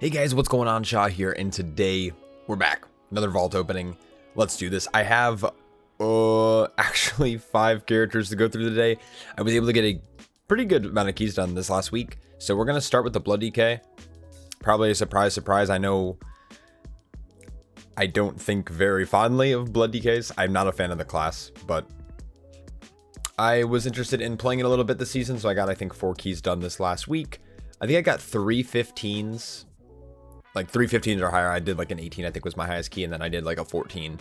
Hey guys, what's going on? Shaw here, and today we're back. Another vault opening. Let's do this. I have actually 5 characters to go through today. I was able to get a pretty good amount of keys done this last week. So we're going to start with the Blood DK. Probably a surprise. I know I don't think very fondly of Blood DKs. I'm not a fan of the class, but I was interested in playing it a little bit this season. So I got, I think, 4 keys done this last week. I think I got 3 15s. Like 3 15s or higher. I did like an 18, I think was my highest key, and then I did like a 14.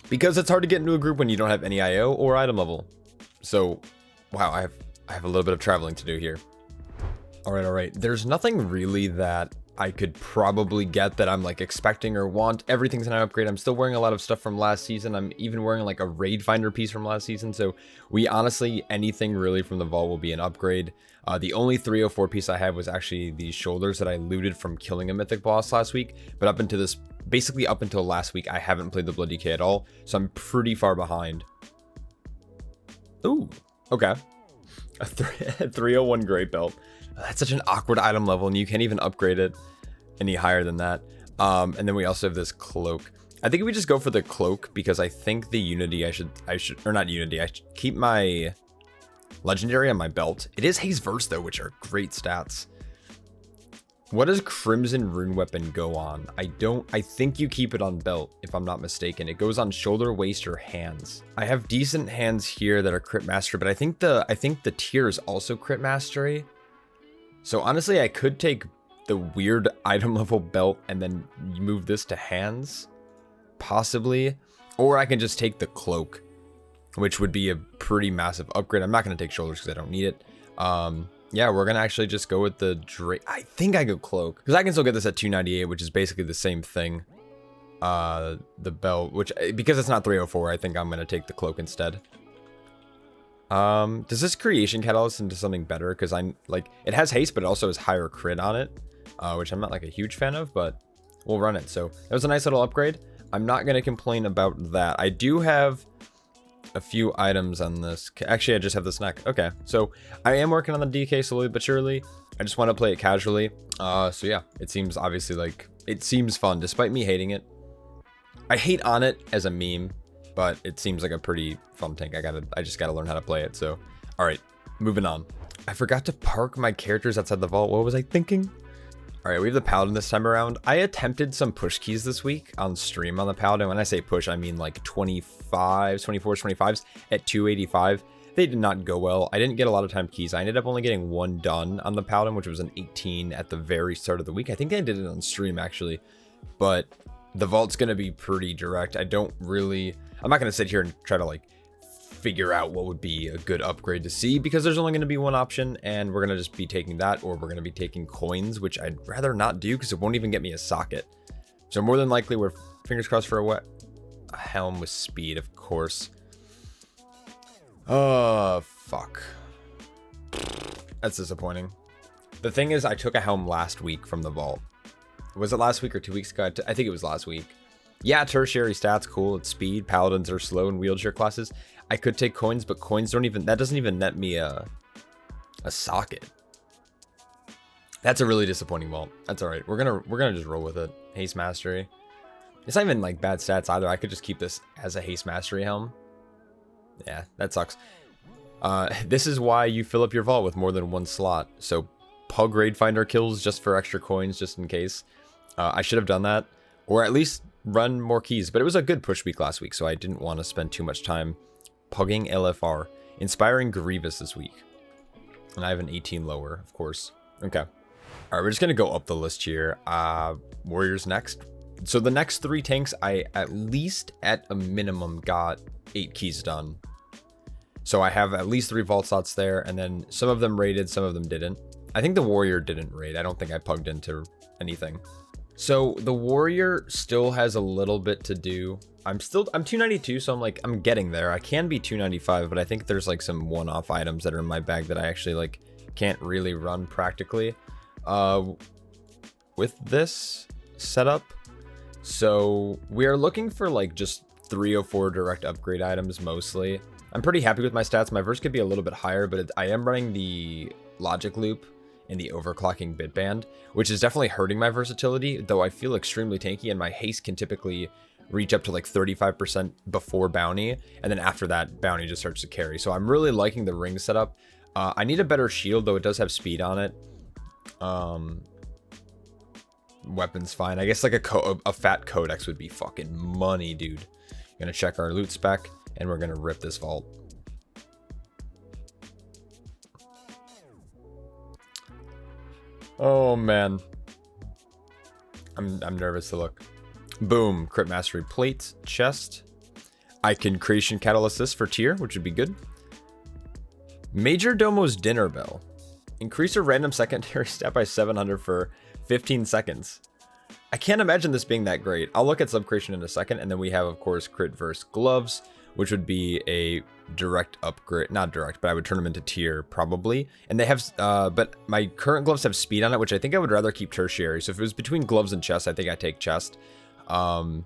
Because it's hard to get into a group when you don't have any IO or item level. So, wow, I have a little bit of traveling to do here. All right. There's nothing really that I could probably get that I'm like expecting or want. Everything's an upgrade. I'm still wearing a lot of stuff from last season. I'm even wearing like a raid finder piece from last season. So we honestly, anything really from the vault will be an upgrade. The only 304 piece I have was actually the shoulders that I looted from killing a mythic boss last week. But up until this, basically up until last week, I haven't played the Blood DK at all. So I'm pretty far behind. Ooh, okay. A 301 great belt. That's such an awkward item level, and you can't even upgrade it any higher than that. And then we also have this cloak. I think we just go for the cloak because I think the unity I should or not unity. I should keep my legendary on my belt. It is haste verse though, which are great stats. What does Crimson Rune Weapon go on? I think you keep it on belt, if I'm not mistaken. It goes on shoulder, waist, or hands. I have decent hands here that are crit master, but I think the tier is also crit mastery. So honestly, I could take the weird item level belt and then move this to hands, possibly. Or I can just take the cloak, which would be a pretty massive upgrade. I'm not going to take shoulders because I don't need it. Yeah, we're going to actually just go with the Drake. I think I go cloak because I can still get this at 298, which is basically the same thing. The belt, which because it's not 304, I think I'm going to take the cloak instead. Does this creation catalyst into something better? Because I'm like, it has haste, but it also has higher crit on it, which I'm not like a huge fan of, but we'll run it. So that was a nice little upgrade. I'm not going to complain about that. I do have a few items on this. Actually, I just have this neck. Okay, so I am working on the DK slowly but surely. I just want to play it casually. So yeah, it seems obviously like it seems fun despite me hating it. I hate on it as a meme, but it seems like a pretty fun tank. I just gotta learn how to play it. So, all right, moving on. I forgot to park my characters outside the vault. What was I thinking? All right, we have the Paladin this time around. I attempted some push keys this week on stream on the Paladin. When I say push, I mean like 25s, 24s, 25s at 285. They did not go well. I didn't get a lot of time keys. I ended up only getting 1 done on the Paladin, which was an 18 at the very start of the week. I think I did it on stream actually, but the vault's gonna be pretty direct. I'm not gonna sit here and try to like figure out what would be a good upgrade to see because there's only going to be one option, and we're going to just be taking that, or we're going to be taking coins, which I'd rather not do because it won't even get me a socket. So more than likely we're fingers crossed for a helm with speed, of course. Oh fuck, that's disappointing. The thing is, I took a helm last week from the vault. Was it last week or 2 weeks ago? I think it was last week. Yeah, tertiary stats, cool. It's speed. Paladins are slow in wheelchair classes. I could take coins, but coins that doesn't even net me a socket. That's a really disappointing vault. That's all right. We're gonna just roll with it. Haste mastery. It's not even like bad stats either. I could just keep this as a haste mastery helm. Yeah, that sucks. This is why you fill up your vault with more than 1 slot. So pug raid finder kills just for extra coins, just in case. I should have done that, or at least run more keys, but it was a good push week last week, so I didn't want to spend too much time pugging LFR. Inspiring Grievous this week, and I have an 18 lower, of course. Okay, all right, we're just gonna go up the list here. Warriors next. So the next 3 tanks, I at least at a minimum got 8 keys done. So I have at least 3 vault slots there, and then some of them raided, some of them didn't. I think the warrior didn't raid. I don't think I pugged into anything. So the warrior still has a little bit to do. I'm 292, so I'm getting there. I can be 295, but I think there's like some one-off items that are in my bag that I actually like can't really run practically with this setup. So we are looking for like just 304 direct upgrade items mostly. I'm pretty happy with my stats. My verse could be a little bit higher, but I am running the logic loop and the overclocking bitband, which is definitely hurting my versatility, though I feel extremely tanky, and my haste can typically reach up to like 35% before bounty, and then after that, bounty just starts to carry. So I'm really liking the ring setup. I need a better shield, though it does have speed on it. Weapon's fine. I guess like a fat codex would be fucking money, dude. Gonna check our loot spec, and we're gonna rip this vault. Oh man, I'm nervous to look. Boom, crit mastery plate, chest. Icon creation catalyst this for tier, which would be good. Major Domo's dinner bell. Increase a random secondary stat by 700 for 15 seconds. I can't imagine this being that great. I'll look at sub creation in a second, and then we have, of course, crit verse gloves, which would be a direct upgrade. Not direct, but I would turn them into tier probably. And they have, but my current gloves have speed on it, which I think I would rather keep tertiary. So if it was between gloves and chest, I think I'd take chest. Major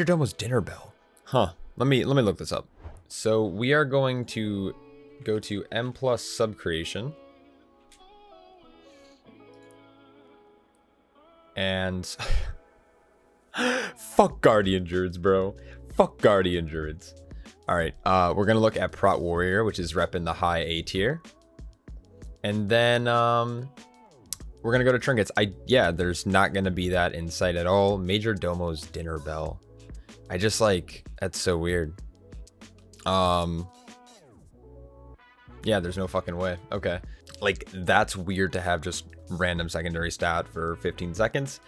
Domo's dinner bell. Huh. Let me look this up. So we are going to go to M+ sub creation. And fuck Guardian Druids, bro. Fuck Guardian Druids. Alright, we're gonna look at Prot Warrior, which is repping the high A tier. And then we're gonna go to trinkets. Yeah, there's not gonna be that in sight at all. Major Domo's dinner bell. I just like, that's so weird. Yeah, there's no fucking way. Okay. Like, that's weird to have just random secondary stat for 15 seconds.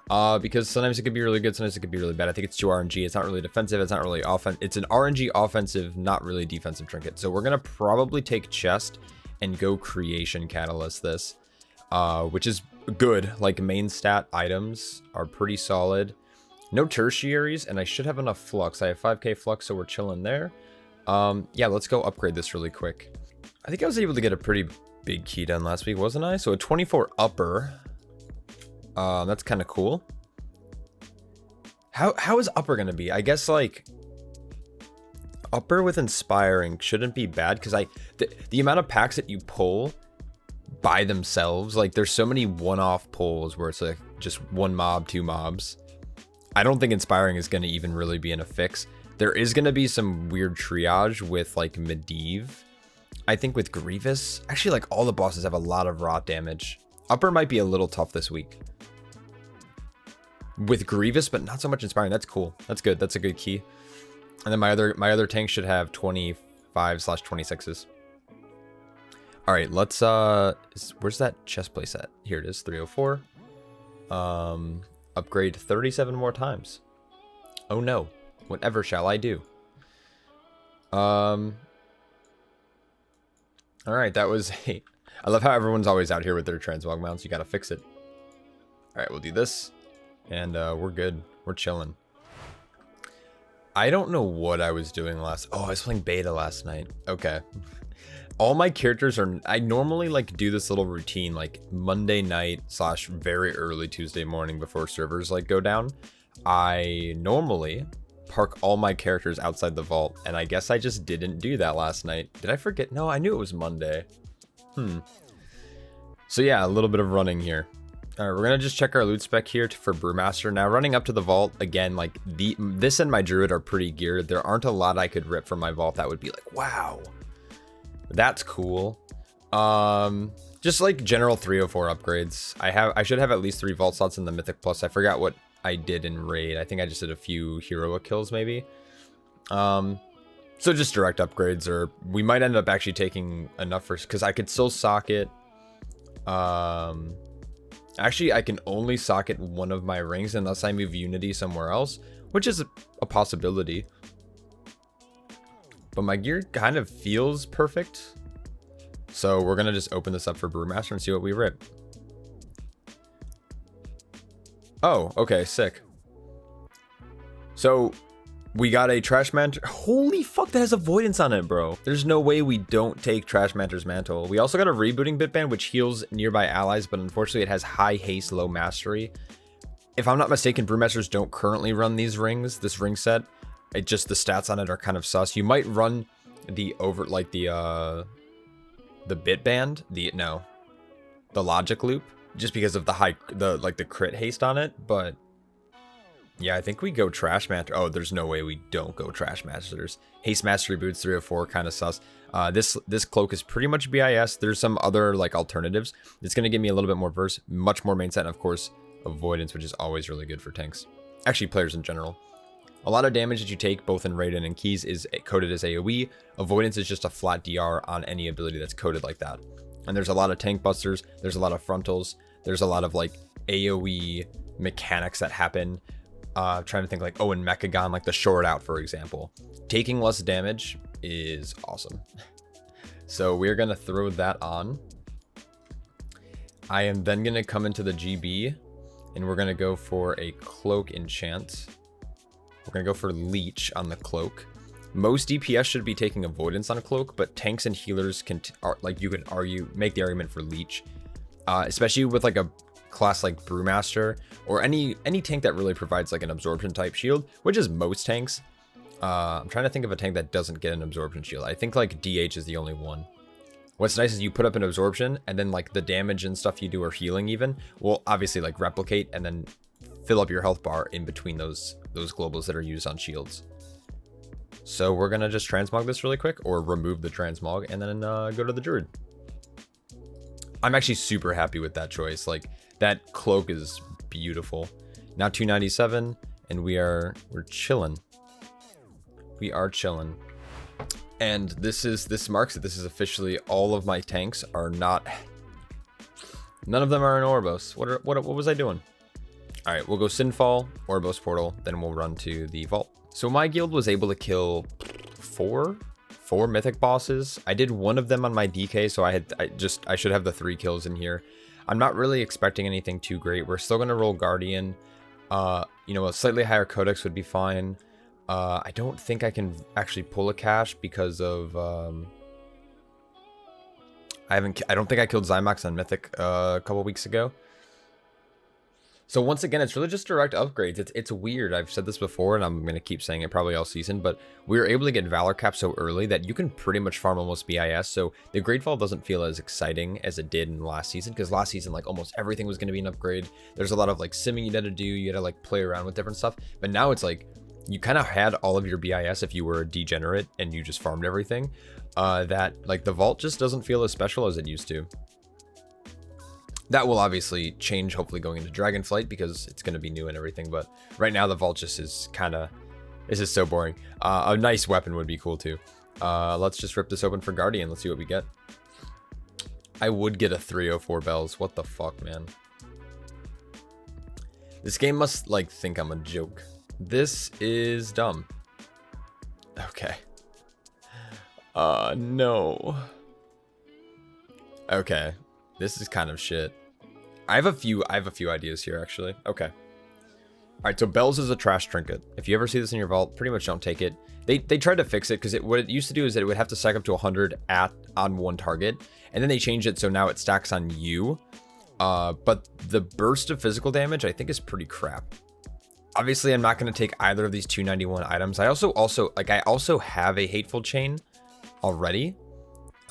Because sometimes it could be really good, sometimes it could be really bad. I think it's 2 RNG. It's not really defensive. It's not really offensive. It's an RNG offensive, not really defensive trinket. So we're going to probably take chest and go creation catalyst this, which is good. Like, main stat items are pretty solid. No tertiaries, and I should have enough flux. I have 5k flux, so we're chilling there. Yeah, let's go upgrade this really quick. I think I was able to get a pretty big key done last week, wasn't I? So a 24 upper. That's kind of cool. How is upper gonna be? I guess like upper with inspiring shouldn't be bad, because the amount of packs that you pull by themselves, like there's so many one-off pulls where it's like just one mob, 2 mobs. I don't think inspiring is gonna even really be in a fix. There is gonna be some weird triage with like Medivh. I think with Grievous, actually like all the bosses have a lot of rot damage. Upper might be a little tough this week with Grievous, but not so much inspiring. That's cool. That's good. That's a good key. And then my other tank should have 25/26s. All right, let's where's that chest place at? Here it is, 304. Upgrade 37 more times. Oh no. Whatever shall I do? All right, that was I love how everyone's always out here with their transmog mounts. You gotta fix it. All right, we'll do this, and we're good. We're chilling. I don't know what I was doing last. Oh, I was playing beta last night. Okay. All my characters are. I normally like do this little routine like Monday night / very early Tuesday morning before servers like go down. I normally park all my characters outside the vault, and I guess I just didn't do that last night. Did I forget? No, I knew it was Monday. So yeah, a little bit of running here. All right, we're gonna just check our loot spec here for Brewmaster. Now running up to the vault again, like this and my Druid are pretty geared. There aren't a lot I could rip from my vault that would be like, wow, that's cool. Just like general 304 upgrades. I should have at least 3 vault slots in the Mythic Plus. I forgot what I did in raid. I think I just did a few heroic kills maybe. So just direct upgrades, or we might end up actually taking enough for, because I could still socket. Actually, I can only socket one of my rings unless I move Unity somewhere else, which is a possibility. But my gear kind of feels perfect. So we're gonna just open this up for Brewmaster and see what we rip. Oh, okay, sick. So we got a Trash Manter. Holy fuck, that has avoidance on it, bro. There's no way we don't take Trash Manter's Mantle. We also got a rebooting bitband, which heals nearby allies, but unfortunately it has high haste, low mastery. If I'm not mistaken, Brewmasters don't currently run these rings, this ring set. It just, the stats on it are kind of sus. You might run the bitband. No. the logic loop just because of the crit haste on it. But yeah, I think we go Trash Master. Oh, there's no way we don't go Trash Masters. Haste Mastery boots 304, kind of sus. This cloak is pretty much BIS. There's some other like alternatives. It's gonna give me a little bit more verse, much more main set, and of course avoidance, which is always really good for tanks. Actually, players in general. A lot of damage that you take, both in Raiden and Keys, is coded as AoE. Avoidance is just a flat DR on any ability that's coded like that. And there's a lot of tank busters. There's a lot of frontals. There's a lot of like AoE mechanics that happen. Trying to think like, oh, in Mechagon, like the short out, for example. Taking less damage is awesome. So we're going to throw that on. I am then going to come into the GB, and we're going to go for a Cloak Enchant. We're going to go for Leech on the Cloak. Most DPS should be taking Avoidance on a Cloak, but tanks and healers can, you can make the argument for Leech. Especially with like a class like Brewmaster, or any tank that really provides like an absorption type shield, which is most tanks. I'm trying to think of a tank that doesn't get an absorption shield. I think like DH is the only one. What's nice is you put up an absorption, and then like the damage and stuff you do, or healing even, will obviously like replicate and then fill up your health bar in between those globals that are used on shields. So we're gonna just transmog this really quick, or remove the transmog, and then go to the Druid. I'm actually super happy with that choice. Like, that cloak is beautiful. Now 297, and we're chilling. We are chilling. And this marks it. This is officially all of my tanks are not. None of them are in Oribos. What was I doing? All right, we'll go Sinfall, Oribos Portal, then we'll run to the vault. So my guild was able to kill four mythic bosses. I did one of them on my DK, so I should have the 3 kills in here. I'm not really expecting anything too great. We're still gonna roll Guardian. You know, a slightly higher Codex would be fine. I don't think I can actually pull a cache because of I don't think I killed Zymox on Mythic a couple weeks ago. So once again, it's really just direct upgrades. It's weird. I've said this before, and I'm going to keep saying it probably all season, but we were able to get Valor Cap so early that you can pretty much farm almost BIS. So the Greatfall doesn't feel as exciting as it did in last season, because last season, like, almost everything was going to be an upgrade. There's a lot of like simming you had to do. You had to like play around with different stuff. But now it's like you kind of had all of your BIS if you were a degenerate and you just farmed everything. That like the vault just doesn't feel as special as it used to. That will obviously change, hopefully, going into Dragonflight, because it's going to be new and everything. But right now, the vault just is kind of... This is so boring. A nice weapon would be cool, too. Let's just rip this open for Guardian. Let's see what we get. I would get a 304 bells. What the fuck, man? This game must, like, think I'm a joke. This is dumb. Okay. No. Okay. This is kind of shit. I have a few ideas here, actually. Okay. All right, so Bells is a trash trinket. If you ever see this in your vault, pretty much don't take it. They tried to fix it, because what it used to do is that it would have to stack up to 100 on one target, and then they changed it so now it stacks on you. But the burst of physical damage, I think, is pretty crap. Obviously, I'm not going to take either of these 291 items. I also have a Hateful Chain already.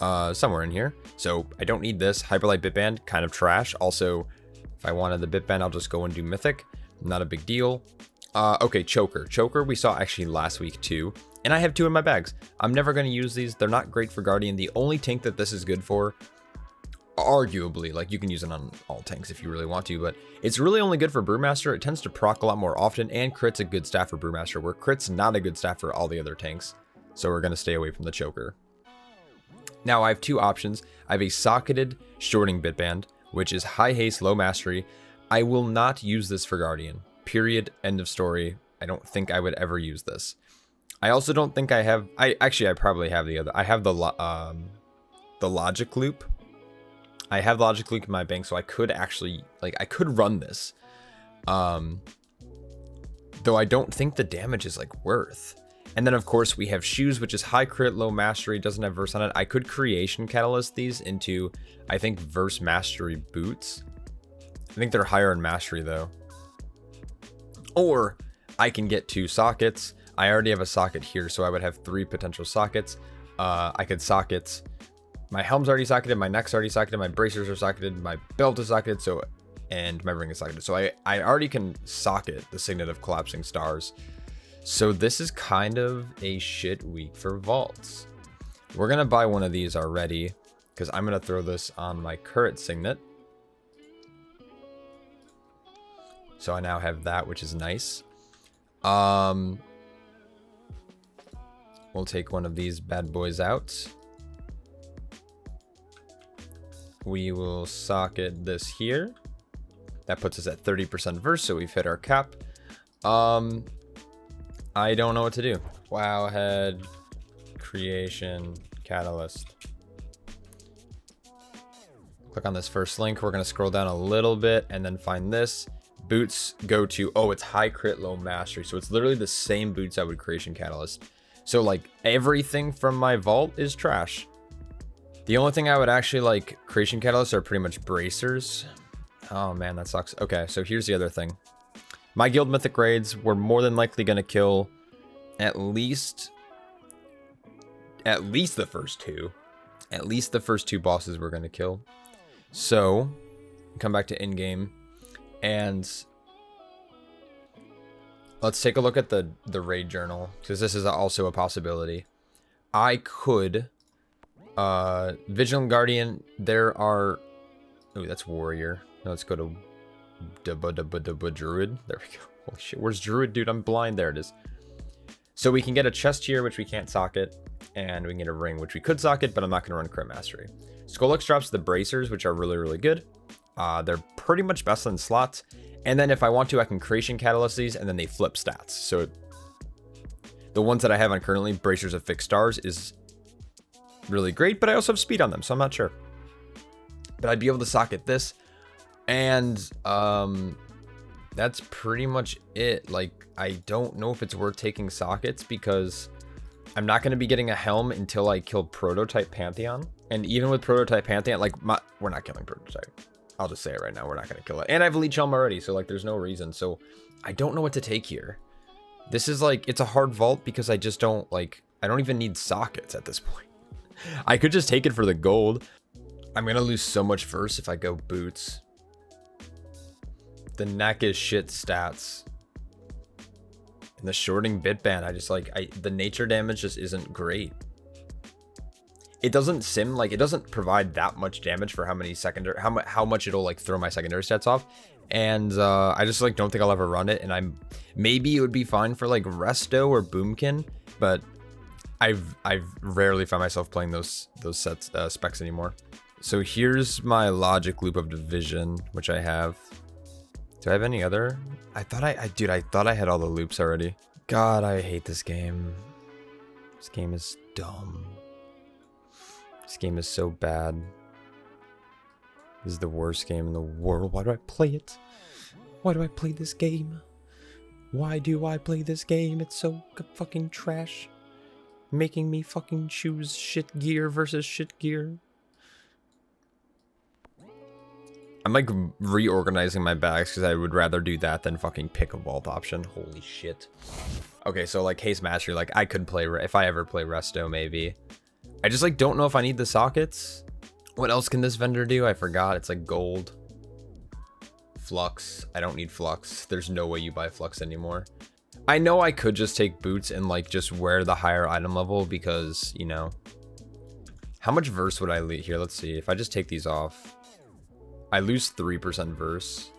Somewhere in here, so I don't need this. Hyperlight Bitband, kind of trash. Also, if I wanted the Bitband, I'll just go and do Mythic. Not a big deal. Okay, Choker we saw actually last week too, and I have 2 in my bags. I'm never going to use these. They're not great for Guardian. The only tank that this is good for, arguably, like, you can use it on all tanks if you really want to, but it's really only good for Brewmaster. It tends to proc a lot more often, and crit's a good staff for Brewmaster, where crit's not a good staff for all the other tanks. So we're going to stay away from the Choker. Now I have 2 options. I have a socketed shorting bitband, which is high haste, low mastery. I will not use this for Guardian. Period. End of story. I don't think I would ever use this. I also don't think I have. I probably have the other. I have the logic loop. I have logic loop in my bank, so I could actually I could run this. Though I don't think the damage is like worth. And then, of course, we have Shoes, which is high crit, low mastery, doesn't have verse on it. I could Creation Catalyst these into, I think, verse mastery boots. I think they're higher in mastery, though. Or I can get 2 sockets. I already have a socket here, so I would have 3 potential sockets. I could sockets My helm's already socketed, my neck's already socketed, my bracers are socketed, my belt is socketed, so, and my ring is socketed. So I already can socket the Signet of Collapsing Stars. So this is kind of a shit week for vaults. We're gonna buy one of these already, because I'm gonna throw this on my current Signet. So I now have that, which is nice. We'll take one of these bad boys out. We will socket this here. That puts us at 30% verse, so we've hit our cap. I don't know what to do. Wowhead, creation, catalyst. Click on this first link. We're gonna scroll down a little bit and then find this. Boots go to, oh, it's high crit, low mastery. So it's literally the same boots I would creation catalyst. So like everything from my vault is trash. The only thing I would actually like creation catalysts are pretty much bracers. Oh man, that sucks. Okay, so here's the other thing. My guild mythic raids were more than likely gonna kill at least the first two. At least the first two bosses we're gonna kill. So come back to in-game and let's take a look at the raid journal, because this is also a possibility. I could Vigilant Guardian, there are, oh, that's Warrior. Now let's go to Druid. There we go. Holy shit, where's Druid, dude? I'm blind. There it is. So we can get a chest here, which we can't socket, and we can get a ring, which we could socket, but I'm not going to run Crit Mastery. Skolix drops the bracers, which are really, really good. They're pretty much best in slots. And then if I want to, I can creation catalyst these, and then they flip stats. So the ones that I have on currently, bracers of fixed stars, is really great, but I also have speed on them, so I'm not sure. But I'd be able to socket this, and that's pretty much it. Like, I don't know if it's worth taking sockets, because I'm not going to be getting a helm until I kill Prototype Pantheon. And even with Prototype Pantheon, like, we're not killing Prototype. I'll just say it right now, we're not going to kill it. And I have Leech Helm already, so like there's no reason. So I don't know what to take here. This is like, it's a hard vault because I just don't like, I don't even need sockets at this point. I could just take it for the gold. I'm going to lose so much verse if I go boots. The neck is shit stats. And the shorting bit ban, I just like, the nature damage just isn't great. It doesn't sim, like, it doesn't provide that much damage for how many secondary, how much it'll like throw my secondary stats off. And I just like don't think I'll ever run it. And maybe it would be fine for like Resto or Boomkin, but I've rarely found myself playing those sets specs anymore. So here's my logic loop of division, which I have. Do I have any other? I thought I had all the loops already. God, I hate this game. This game is dumb. This game is so bad. This is the worst game in the world. Why do I play it? Why do I play this game? Why do I play this game? It's so fucking trash. Making me fucking choose shit gear versus shit gear. I'm like reorganizing my bags because I would rather do that than fucking pick a vault option. Holy shit. Okay, so like Haste Mastery, like I could play, if I ever play Resto maybe. I just like don't know if I need the sockets. What else can this vendor do? I forgot. It's like gold. Flux. I don't need Flux. There's no way you buy Flux anymore. I know I could just take boots and like just wear the higher item level because, you know. How much verse would I lose? Here, let's see. If I just take these off, I lose 3% verse.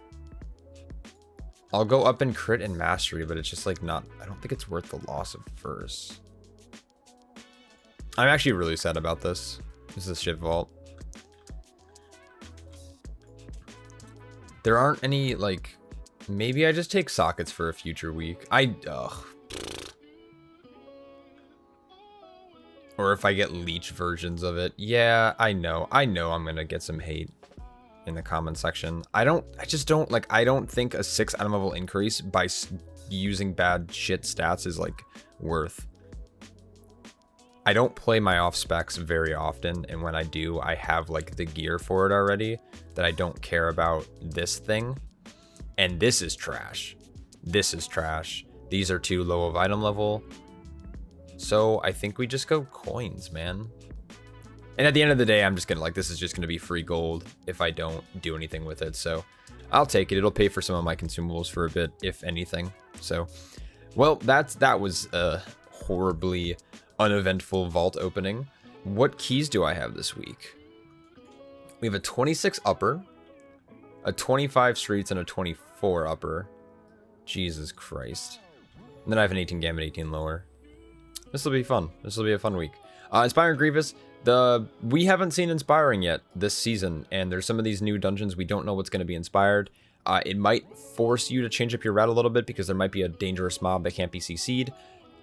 I'll go up in crit and mastery, but it's just like not, I don't think it's worth the loss of verse. I'm actually really sad about this. This is a shit vault. There aren't any, like, maybe I just take sockets for a future week. Or if I get leech versions of it. Yeah, I know I'm gonna get some hate in the comment section. I don't think a 6 item level increase by using bad shit stats is like worth. I don't play my off specs very often, and when I do, I have like the gear for it already that I don't care about this thing. And this is trash. This is trash. These are too low of item level. So I think we just go coins, man. And at the end of the day, I'm just gonna like, this is just gonna be free gold if I don't do anything with it. So I'll take it. It'll pay for some of my consumables for a bit, if anything. So, well, that was a horribly uneventful vault opening. What keys do I have this week? We have a 26 upper, a 25 streets, and a 24 upper. Jesus Christ. And then I have an 18 gambit, 18 lower. This will be fun. This will be a fun week. Inspiring Grievous. We haven't seen Inspiring yet this season, and there's some of these new dungeons we don't know what's going to be inspired. It might force you to change up your route a little bit because there might be a dangerous mob that can't be CC'd,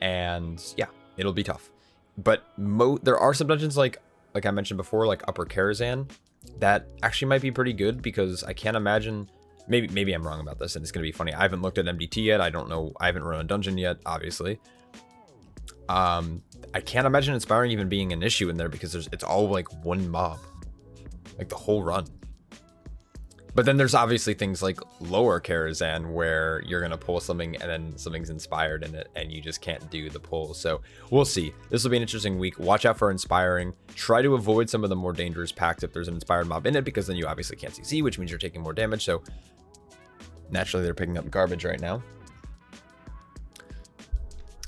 and yeah, it'll be tough. But there are some dungeons like I mentioned before, like Upper Karazhan, that actually might be pretty good because I can't imagine. Maybe I'm wrong about this, and it's gonna be funny. I haven't looked at MDT yet. I don't know. I haven't run a dungeon yet, obviously. I can't imagine Inspiring even being an issue in there because it's all like one mob, like the whole run. But then there's obviously things like Lower Karazhan where you're gonna pull something and then something's inspired in it and you just can't do the pull. So we'll see. This will be an interesting week. Watch out for Inspiring. Try to avoid some of the more dangerous packs if there's an inspired mob in it, because then you obviously can't CC, which means you're taking more damage. So naturally they're picking up garbage right now.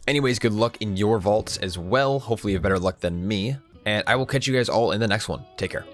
Anyways, good luck in your vaults as well. Hopefully you have better luck than me. And I will catch you guys all in the next one. Take care.